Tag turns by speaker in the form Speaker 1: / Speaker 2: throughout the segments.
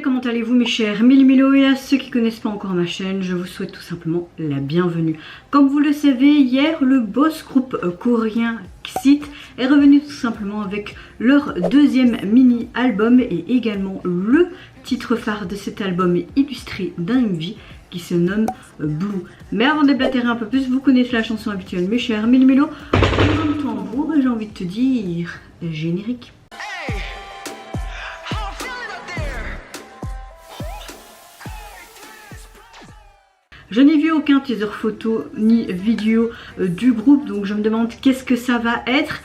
Speaker 1: comment allez-vous mes chers Milo et à ceux qui ne connaissent pas encore ma chaîne, je vous souhaite tout simplement la bienvenue. Comme vous le savez, hier le boss groupe coréen XIT est revenu tout simplement avec leur deuxième mini-album et également le titre phare de cet album illustré d'un MV qui se nomme Blue. Mais avant de déblatérer un peu plus, vous connaissez la chanson habituelle mes chers Milo, le tambour et j'ai envie de te dire générique. Je n'ai vu aucun teaser photo ni vidéo du groupe, donc je me demande qu'est-ce que ça va être.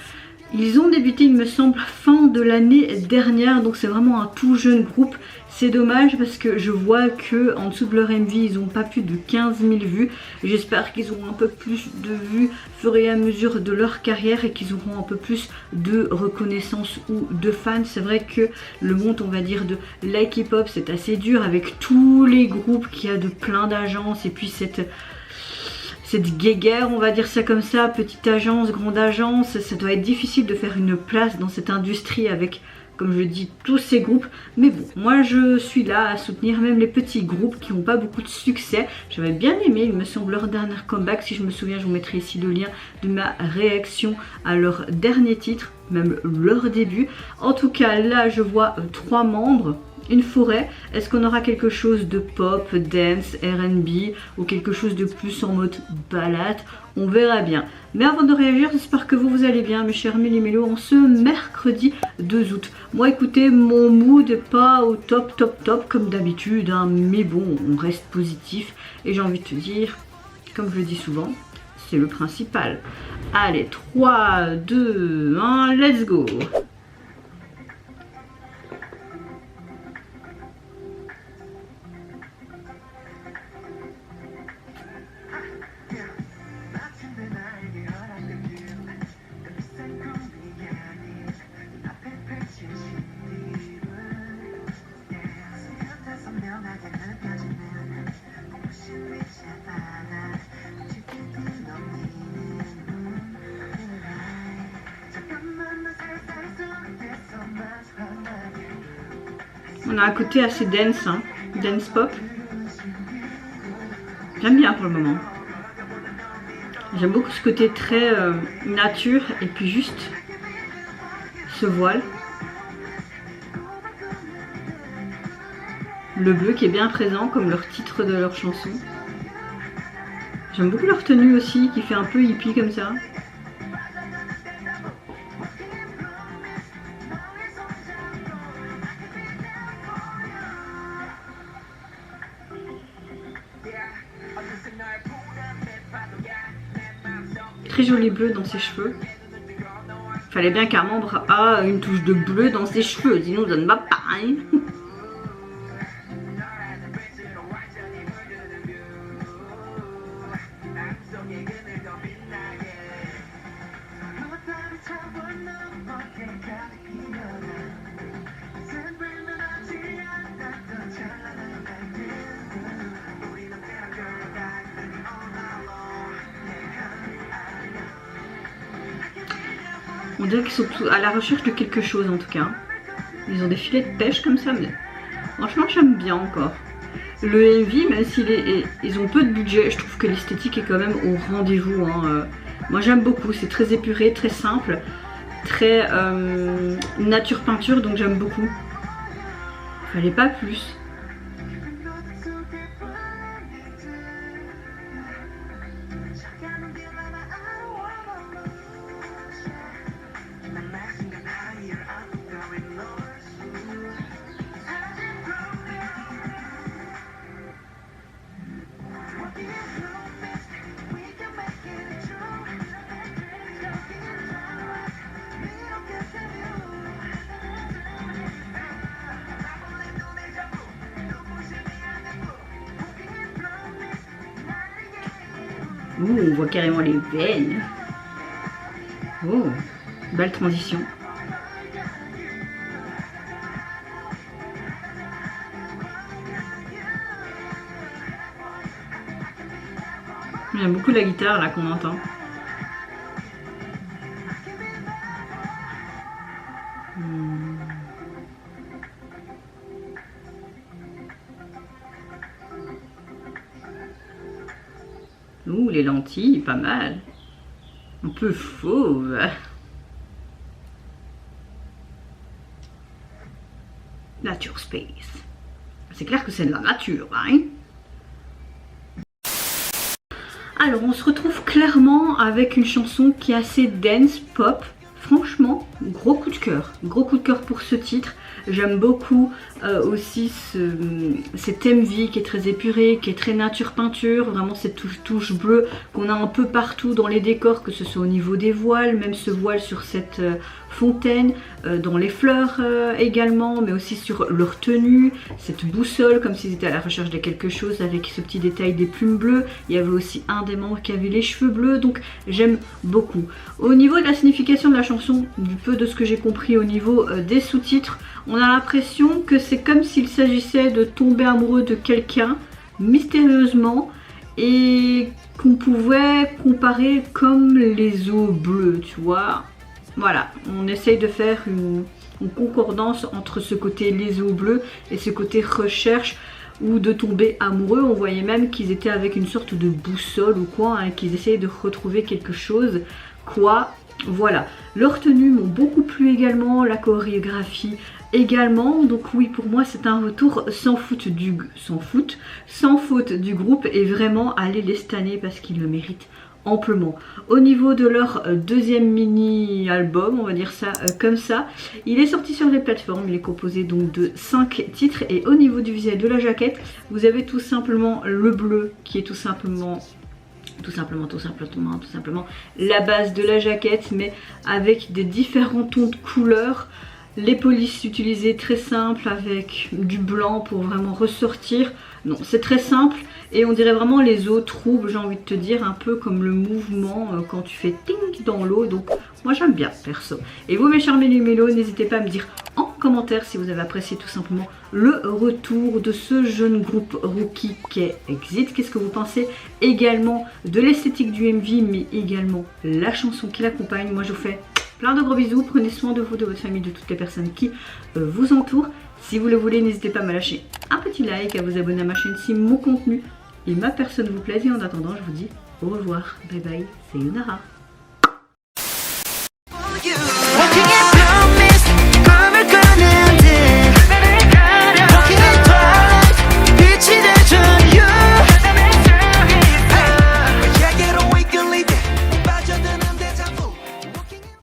Speaker 1: Ils ont débuté, il me semble, fin de l'année dernière, donc c'est vraiment un tout jeune groupe. C'est dommage parce que je vois que en dessous de leur MV, ils n'ont pas plus de 15 000 vues. J'espère qu'ils auront un peu plus de vues au fur et à mesure de leur carrière et qu'ils auront un peu plus de reconnaissance ou de fans. C'est vrai que le monde, on va dire, de la K-pop, c'est assez dur avec tous les groupes qu'il y a de plein d'agences et puis cette guéguerre, on va dire ça comme ça, petite agence, grande agence, ça doit être difficile de faire une place dans cette industrie avec, comme je dis, tous ces groupes. Mais bon, moi je suis là à soutenir même les petits groupes qui n'ont pas beaucoup de succès. J'avais bien aimé, il me semble, leur dernier comeback. Si je me souviens, je vous mettrai ici le lien de ma réaction à leur dernier titre, même leur début. En tout cas, là je vois 3 membres. Une forêt, est-ce qu'on aura quelque chose de pop, dance, R&B ou quelque chose de plus en mode balade? On verra bien. Mais avant de réagir, j'espère que vous allez bien mes chers Milo en ce mercredi 2 août. Moi écoutez, mon mood n'est pas au top comme d'habitude, hein, mais bon, on reste positif et j'ai envie de te dire, comme je le dis souvent, c'est le principal. Allez, 3, 2, 1, let's go! On a un côté assez dense, hein, dance pop. J'aime bien pour le moment. J'aime beaucoup ce côté très nature et puis juste ce voile. Le bleu qui est bien présent comme leur titre de leur chanson. J'aime beaucoup leur tenue aussi qui fait un peu hippie comme ça. Très joli bleu dans ses cheveux. Fallait bien qu'un membre a une touche de bleu dans ses cheveux, sinon ça ne va pas. Hein. On dirait qu'ils sont à la recherche de quelque chose en tout cas. Ils ont des filets de pêche comme ça, mais franchement j'aime bien encore. Le MV, même ils ont peu de budget, je trouve que l'esthétique est quand même au rendez-vous. Hein. Moi j'aime beaucoup, c'est très épuré, très simple, très nature peinture, donc j'aime beaucoup. Fallait pas plus. Ouh, on voit carrément les veines. Oh, belle transition. J'aime beaucoup la guitare là qu'on entend. Ouh, les lentilles, pas mal. Un peu fauve. Nature Space. C'est clair que c'est de la nature, hein. Alors, on se retrouve clairement avec une chanson qui est assez dance, pop. Franchement, gros coup de cœur. Gros coup de cœur pour ce titre. J'aime beaucoup aussi cet MV qui est très épuré, qui est très nature peinture. Vraiment cette touche bleue qu'on a un peu partout dans les décors, que ce soit au niveau des voiles, même ce voile sur cette fontaine, dans les fleurs également, mais aussi sur leur tenue, cette boussole comme s'ils étaient à la recherche de quelque chose avec ce petit détail des plumes bleues. Il y avait aussi un des membres qui avait les cheveux bleus, donc j'aime beaucoup. Au niveau de la signification de la chanson, du peu de ce que j'ai compris au niveau des sous-titres, on a l'impression que c'est comme s'il s'agissait de tomber amoureux de quelqu'un mystérieusement et qu'on pouvait comparer comme les eaux bleues, tu vois. Voilà, on essaye de faire une concordance entre ce côté les eaux bleues et ce côté recherche ou de tomber amoureux. On voyait même qu'ils étaient avec une sorte de boussole ou quoi, hein, qu'ils essayaient de retrouver quelque chose, quoi. Voilà, leurs tenues m'ont beaucoup plu également, la chorégraphie également, donc oui, pour moi c'est un retour sans faute du groupe, et vraiment allez les stanner parce qu'ils le méritent amplement. Au niveau de leur deuxième mini album, on va dire ça comme ça, il est sorti sur les plateformes, il est composé donc de 5 titres, et au niveau du visuel de la jaquette, vous avez tout simplement le bleu qui est tout simplement la base de la jaquette, mais avec des différents tons de couleurs. Les polices utilisées très simples avec du blanc pour vraiment ressortir. Non, c'est très simple et on dirait vraiment les eaux troubles, j'ai envie de te dire, un peu comme le mouvement quand tu fais ting dans l'eau. Donc moi j'aime bien perso. Et vous mes chers mélos, n'hésitez pas à me dire en commentaire si vous avez apprécié tout simplement le retour de ce jeune groupe rookie qu'est Exit. Qu'est-ce que vous pensez également de l'esthétique du MV, mais également la chanson qui l'accompagne. Moi je vous fais plein de gros bisous, prenez soin de vous, de votre famille, de toutes les personnes qui vous entourent. Si vous le voulez, n'hésitez pas à me lâcher un petit like, à vous abonner à ma chaîne si mon contenu et ma personne vous plaisent. Et en attendant, je vous dis au revoir, bye bye, c'est Sayonara.